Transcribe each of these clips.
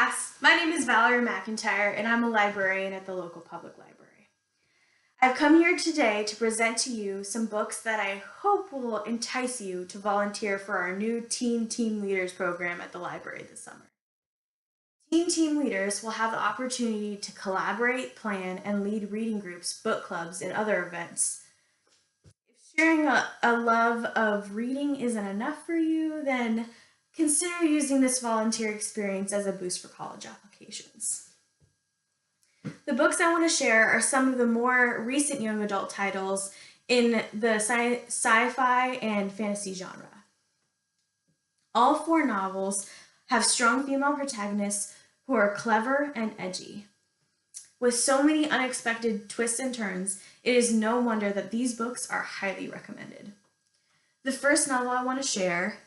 class. My name is Valerie McIntire, and I'm a librarian at the local public library. I've come here today to present to you some books that I hope will entice you to volunteer for our new Teen Team Leaders program at the library this summer. Teen Team Leaders will have the opportunity to collaborate, plan, and lead reading groups, book clubs, and other events. If sharing a love of reading isn't enough for you, then consider using this volunteer experience as a boost for college applications. The books I want to share are some of the more recent young adult titles in the sci-fi and fantasy genre. All 4 novels have strong female protagonists who are clever and edgy. With so many unexpected twists and turns, it is no wonder that these books are highly recommended. The first novel I want to share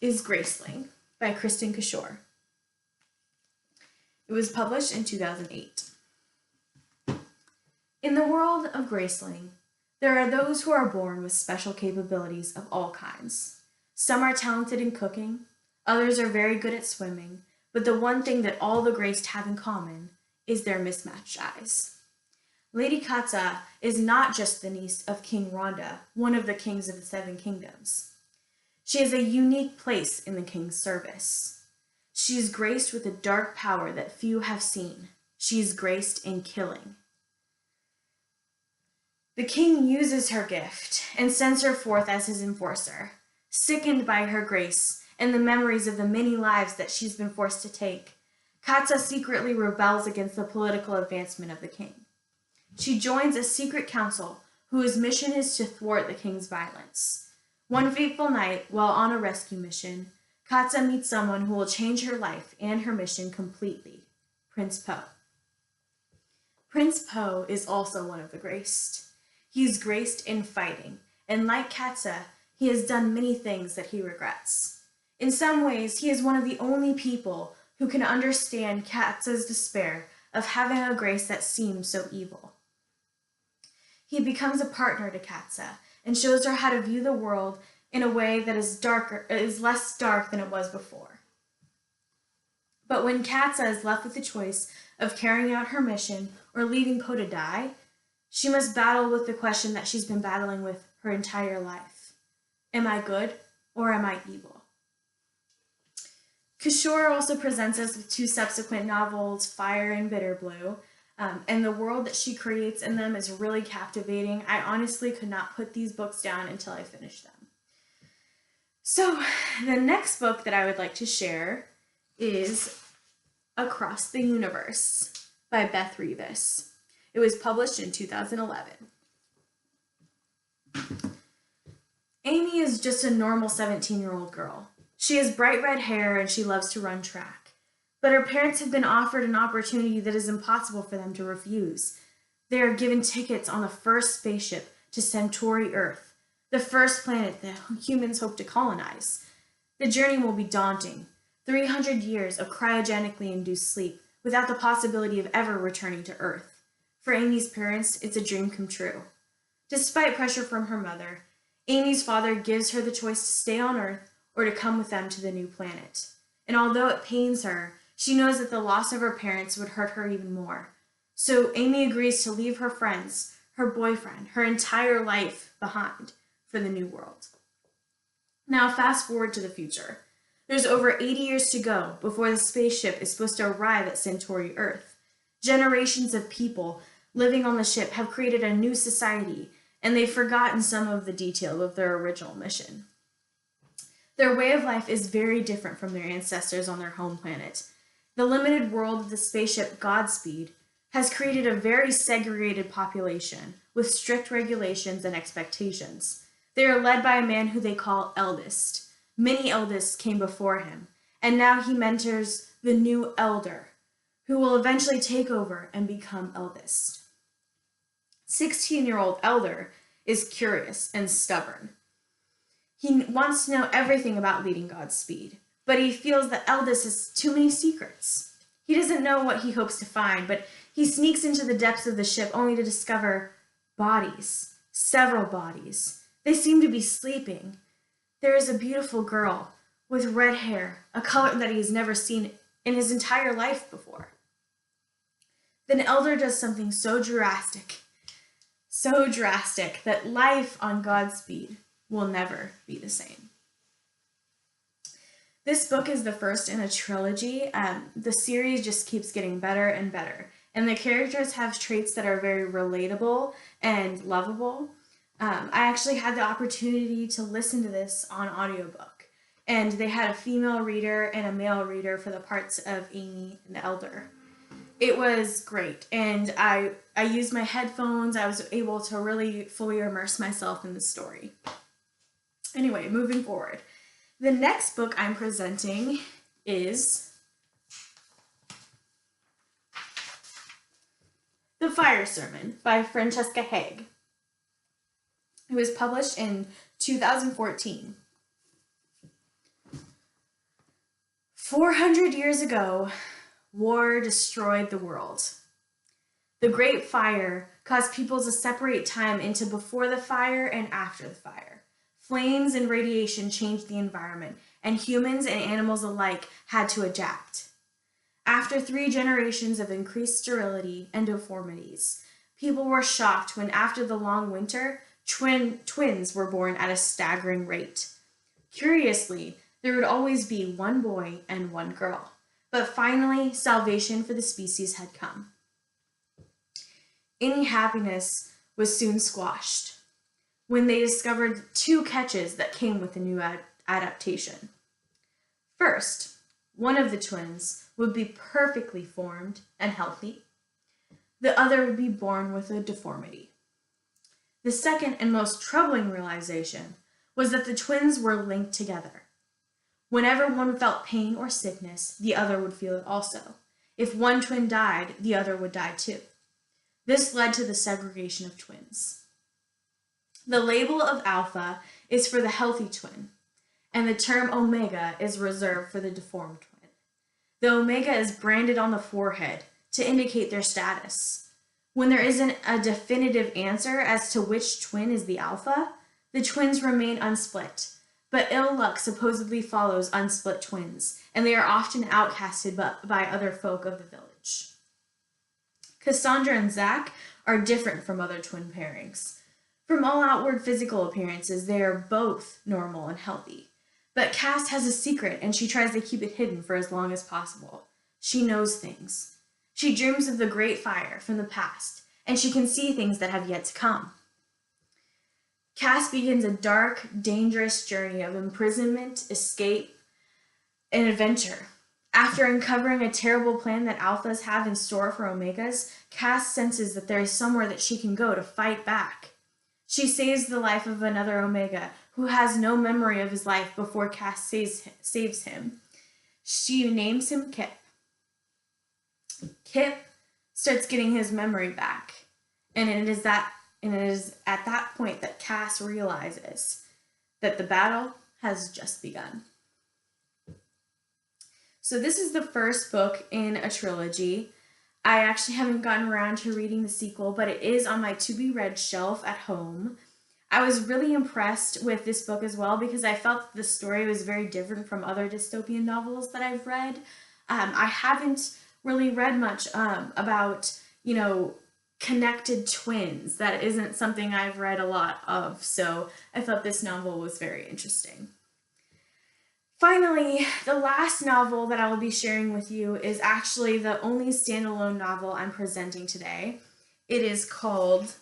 is Graceling by Kristin Cashore. It was published in 2008. In the world of Graceling, there are those who are born with special capabilities of all kinds. Some are talented in cooking, others are very good at swimming, but the one thing that all the Graced have in common is their mismatched eyes. Lady Katza is not just the niece of King Rhonda, one of the kings of the 7 kingdoms. She has a unique place in the king's service. She is graced with a dark power that few have seen. She is graced in killing. The king uses her gift and sends her forth as his enforcer. Sickened by her grace and the memories of the many lives that she's been forced to take, Katza secretly rebels against the political advancement of the king. She joins a secret council whose mission is to thwart the king's violence. One fateful night, while on a rescue mission, Katza meets someone who will change her life and her mission completely, Prince Po. Prince Po is also one of the graced. He is graced in fighting, and like Katza, he has done many things that he regrets. In some ways, he is one of the only people who can understand Katza's despair of having a grace that seems so evil. He becomes a partner to Katza and shows her how to view the world in a way that is less dark than it was before. But when Katza is left with the choice of carrying out her mission or leaving Po to die, she must battle with the question that she's been battling with her entire life. Am I good or am I evil? Cashore also presents us with 2 subsequent novels, Fire and Bitter Blue, and the world that she creates in them is really captivating. I honestly could not put these books down until I finished them. So the next book that I would like to share is Across the Universe by Beth Revis. It was published in 2011. Amy is just a normal 17-year-old girl. She has bright red hair and she loves to run track. But her parents have been offered an opportunity that is impossible for them to refuse. They are given tickets on the first spaceship to Centauri Earth, the first planet that humans hope to colonize. The journey will be daunting. 300 years of cryogenically induced sleep without the possibility of ever returning to Earth. For Amy's parents, it's a dream come true. Despite pressure from her mother, Amy's father gives her the choice to stay on Earth or to come with them to the new planet. And although it pains her, she knows that the loss of her parents would hurt her even more. So Amy agrees to leave her friends, her boyfriend, her entire life behind for the new world. Now fast forward to the future. There's over 80 years to go before the spaceship is supposed to arrive at Centauri Earth. Generations of people living on the ship have created a new society, and they've forgotten some of the detail of their original mission. Their way of life is very different from their ancestors on their home planet. The limited world of the spaceship Godspeed has created a very segregated population with strict regulations and expectations. They are led by a man who they call Eldest. Many Eldests came before him, and now he mentors the new Elder, who will eventually take over and become Eldest. 16-year-old Elder is curious and stubborn. He wants to know everything about leading Godspeed, but he feels that Eldest has too many secrets. He doesn't know what he hopes to find, but he sneaks into the depths of the ship only to discover bodies, several bodies. They seem to be sleeping. There is a beautiful girl with red hair, a color that he has never seen in his entire life before. Then Elder does something so drastic that life on Godspeed will never be the same. This book is the first in a trilogy. The series just keeps getting better and better, and the characters have traits that are very relatable and lovable. I actually had the opportunity to listen to this on audiobook, and they had a female reader and a male reader for the parts of Amy and Elder. It was great, and I used my headphones. I was able to really fully immerse myself in the story. Anyway, moving forward. The next book I'm presenting is The Fire Sermon by Francesca Haig. It was published in 2014. 400 years ago, war destroyed the world. The Great Fire caused people to separate time into before the fire and after the fire. Flames and radiation changed the environment, and humans and animals alike had to adapt. After 3 generations of increased sterility and deformities, people were shocked when, after the long winter, twins were born at a staggering rate. Curiously, there would always be one boy and one girl, but finally, salvation for the species had come. Any happiness was soon squashed when they discovered 2 catches that came with the new adaptation. First, one of the twins would be perfectly formed and healthy. The other would be born with a deformity. The second and most troubling realization was that the twins were linked together. Whenever one felt pain or sickness, the other would feel it also. If one twin died, the other would die too. This led to the segregation of twins. The label of alpha is for the healthy twin, and the term omega is reserved for the deformed twin. The omega is branded on the forehead to indicate their status. When there isn't a definitive answer as to which twin is the alpha, the twins remain unsplit. But ill luck supposedly follows unsplit twins, and they are often outcasted by other folk of the village. Cassandra and Zach are different from other twin pairings. From all outward physical appearances, they are both normal and healthy. But Cass has a secret, and she tries to keep it hidden for as long as possible. She knows things. She dreams of the great fire from the past, and she can see things that have yet to come. Cass begins a dark, dangerous journey of imprisonment, escape, and adventure. After uncovering a terrible plan that alphas have in store for omegas, Cass senses that there is somewhere that she can go to fight back. She saves the life of another omega who has no memory of his life before Cass saves him. She names him Kip. Kip starts getting his memory back, and it is at that point that Cass realizes that the battle has just begun. So this is the first book in a trilogy. I actually haven't gotten around to reading the sequel, but it is on my to-be-read shelf at home. I was really impressed with this book as well because I felt that the story was very different from other dystopian novels that I've read. I haven't really read much about, connected twins. That isn't something I've read a lot of, so I thought this novel was very interesting. Finally, the last novel that I will be sharing with you is actually the only standalone novel I'm presenting today. It is called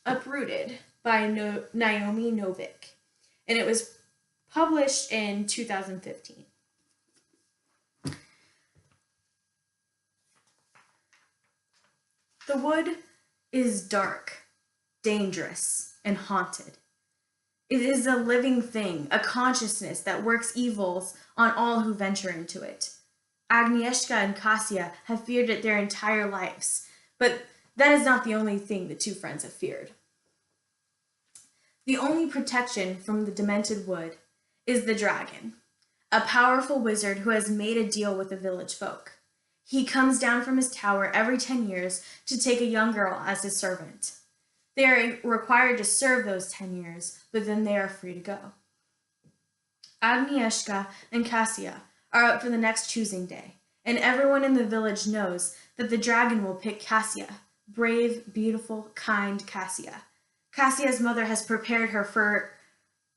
Uprooted by Naomi Novik, and it was published in 2015. The wood is dark, dangerous, and haunted. It is a living thing, a consciousness that works evils on all who venture into it. Agnieszka and Kasia have feared it their entire lives, but that is not the only thing the 2 friends have feared. The only protection from the demented wood is the dragon, a powerful wizard who has made a deal with the village folk. He comes down from his tower every 10 years to take a young girl as his servant. They are required to serve those 10 years, but then they are free to go. Agnieszka and Kasia are up for the next choosing day, and everyone in the village knows that the dragon will pick Cassia, brave, beautiful, kind Cassia. Cassia's mother has prepared her for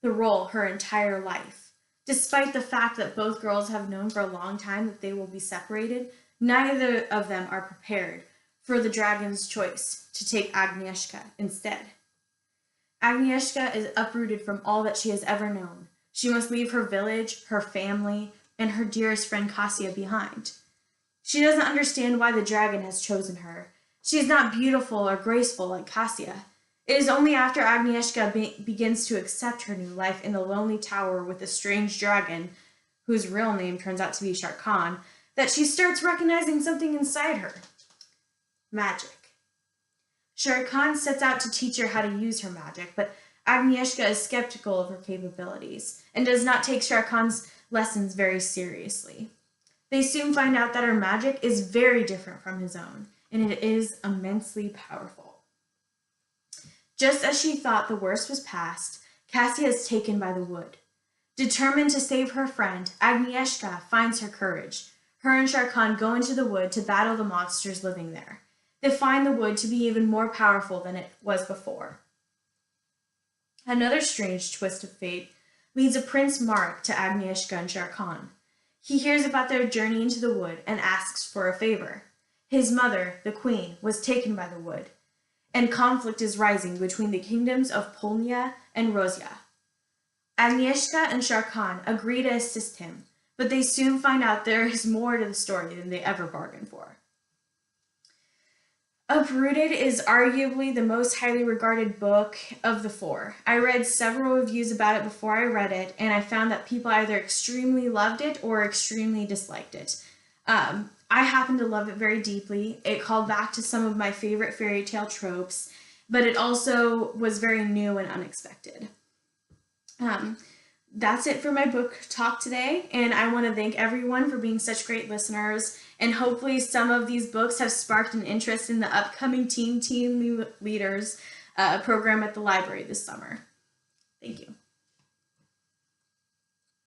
the role her entire life. Despite the fact that both girls have known for a long time that they will be separated, neither of them are prepared for the dragon's choice to take Agnieszka instead. Agnieszka is uprooted from all that she has ever known. She must leave her village, her family, and her dearest friend Cassia behind. She doesn't understand why the dragon has chosen her. She is not beautiful or graceful like Cassia. It is only after Agnieszka begins to accept her new life in the lonely tower with a strange dragon, whose real name turns out to be Sharkan, that she starts recognizing something inside her. Magic. Sharkan sets out to teach her how to use her magic, but Agnieszka is skeptical of her capabilities and does not take Sharkan's lessons very seriously. They soon find out that her magic is very different from his own, and it is immensely powerful. Just as she thought the worst was past, Cassia is taken by the wood. Determined to save her friend, Agnieszka finds her courage. Her and Sharkan go into the wood to battle the monsters living there. They find the wood to be even more powerful than it was before. Another strange twist of fate leads a Prince Marek to Agnieszka and Sharkan. He hears about their journey into the wood and asks for a favor. His mother, the queen, was taken by the wood, and conflict is rising between the kingdoms of Polnia and Rozia. Agnieszka and Sharkan agree to assist him, but they soon find out there is more to the story than they ever bargained for. Uprooted is arguably the most highly regarded book of the four. I read several reviews about it before I read it, and I found that people either extremely loved it or extremely disliked it. I happen to love it very deeply. It called back to some of my favorite fairy tale tropes, but it also was very new and unexpected. That's it for my book talk today, and I want to thank everyone for being such great listeners, and hopefully some of these books have sparked an interest in the upcoming Teen Leaders program at the library this summer. Thank you.